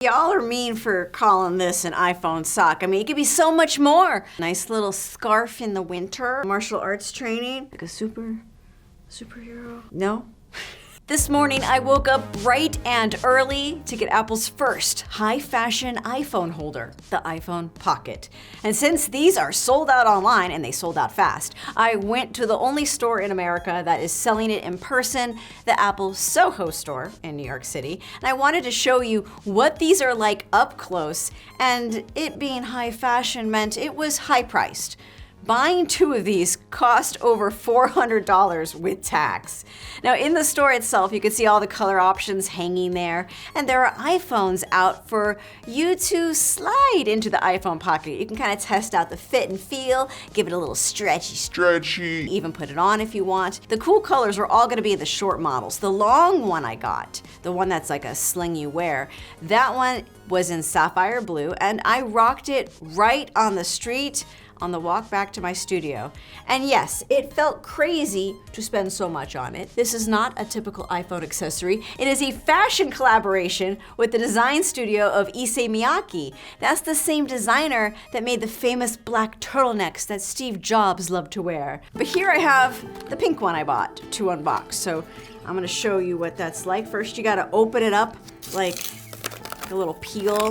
Y'all are mean for calling this an iPhone sock. I mean, it could be so much more. Nice little scarf in the winter. Martial arts training. Like a superhero? No? This morning, I woke up bright and early to get Apple's first high-fashion iPhone holder, the iPhone Pocket. And since these are sold out online, and they sold out fast, I went to the only store in America that is selling it in person, the Apple Soho store in New York City. And I wanted to show you what these are like up close, and it being high fashion meant it was high-priced. Buying 2 of these cost over $400 with tax. Now in the store itself, you can see all the color options hanging there, and there are iPhones out for you to slide into the iPhone Pocket. You can kind of test out the fit and feel, give it a little stretchy, even put it on if you want. The cool colors are all gonna be the short models. The long one I got, the one that's like a sling you wear, that one was in sapphire blue, and I rocked it right on the street on the walk back to my studio. And yes, it felt crazy to spend so much on it. This is not a typical iPhone accessory. It is a fashion collaboration with the design studio of Issey Miyake. That's the same designer that made the famous black turtlenecks that Steve Jobs loved to wear. But here I have the pink one I bought to unbox. So I'm gonna show you what that's like. First, you gotta open it up like a little peel,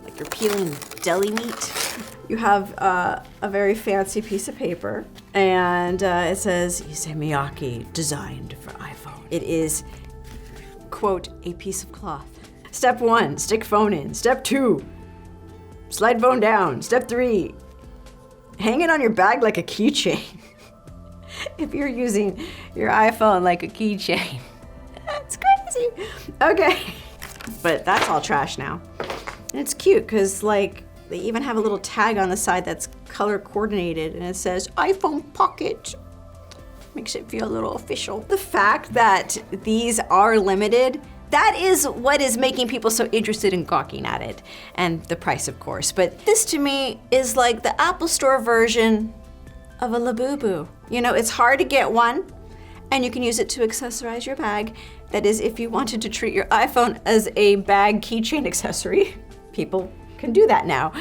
like you're peeling deli meat. You have a very fancy piece of paper, and it says Issey Miyake, designed for iPhone. It is, quote, a piece of cloth. Step 1, stick phone in. Step 2, slide phone down. Step 3, hang it on your bag like a keychain. If you're using your iPhone like a keychain, that's crazy. Okay, but that's all trash now. And it's cute, because like, they even have a little tag on the side that's color coordinated, and it says iPhone Pocket. Makes it feel a little official. The fact that these are limited, that is what is making people so interested in gawking at it. And the price, of course. But this to me is like the Apple Store version of a Labubu. You know, it's hard to get one, and you can use it to accessorize your bag. That is, if you wanted to treat your iPhone as a bag keychain accessory, people can do that now.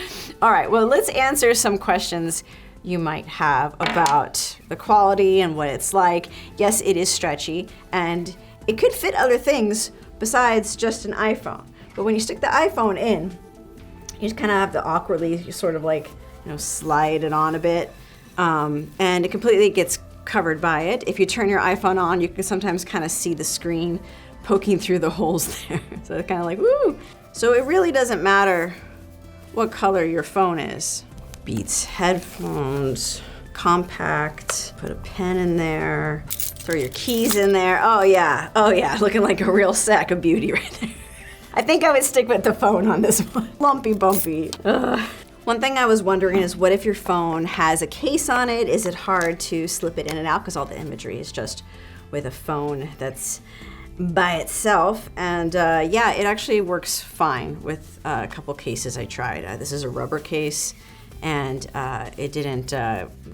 All right, well, let's answer some questions you might have about the quality and what it's like. Yes, it is stretchy, and it could fit other things besides just an iPhone. But when you stick the iPhone in, you just kind of have to awkwardly, you sort of like, you know, slide it on a bit, and it completely gets covered by it. If you turn your iPhone on, you can sometimes kind of see the screen poking through the holes there. So it's kind of like, woo! So it really doesn't matter what color your phone is. Beats headphones, compact, put a pen in there, throw your keys in there. Oh yeah, looking like a real sack of beauty right there. I think I would stick with the phone on this one. Lumpy bumpy. Ugh. One thing I was wondering is, what if your phone has a case on it? Is it hard to slip it in and out? Because all the imagery is just with a phone that's by itself, and yeah, it actually works fine with a couple cases I tried. This is a rubber case, and it didn't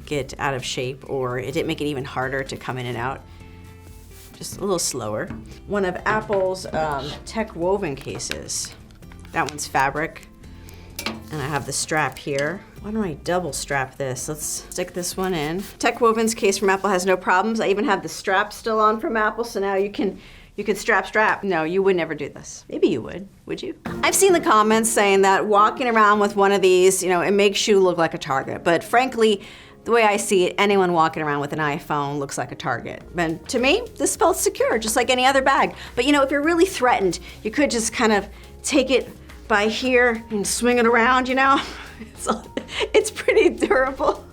get out of shape, or it didn't make it even harder to come in and out. Just a little slower. One of Apple's tech woven cases. That one's fabric, and I have the strap here. Why don't I double strap this? Let's stick this one in. Tech woven's case from Apple has no problems. I even have the strap still on from Apple, so now you can strap. No, you would never do this. Maybe you would you? I've seen the comments saying that walking around with one of these, you know, it makes you look like a target. But frankly, the way I see it, anyone walking around with an iPhone looks like a target. And to me, this felt secure, just like any other bag. But you know, if you're really threatened, you could just kind of take it by here and swing it around, you know? It's pretty durable.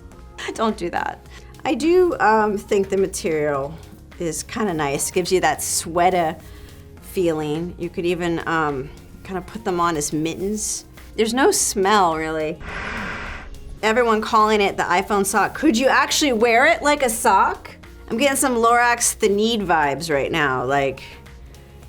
Don't do that. I do think the material is kind of nice. Gives you that sweater feeling. You could even kind of put them on as mittens. There's no smell, really. Everyone calling it the iPhone sock. Could you actually wear it like a sock? I'm getting some Lorax The Need vibes right now. Like,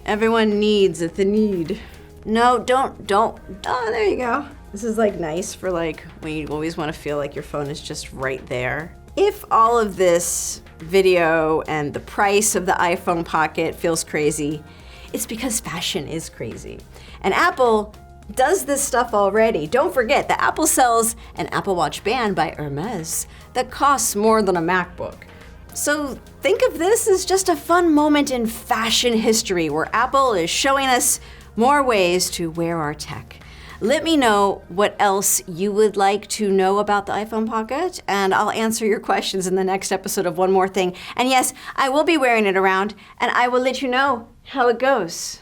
everyone needs a The Need. No, don't. Oh, there you go. This is like nice for like when you always want to feel like your phone is just right there. If all of this video and the price of the iPhone Pocket feels crazy, it's because fashion is crazy. And Apple does this stuff already. Don't forget that Apple sells an Apple Watch band by Hermes that costs more than a MacBook. So think of this as just a fun moment in fashion history where Apple is showing us more ways to wear our tech. Let me know what else you would like to know about the iPhone Pocket, and I'll answer your questions in the next episode of One More Thing. And yes, I will be wearing it around, and I will let you know how it goes.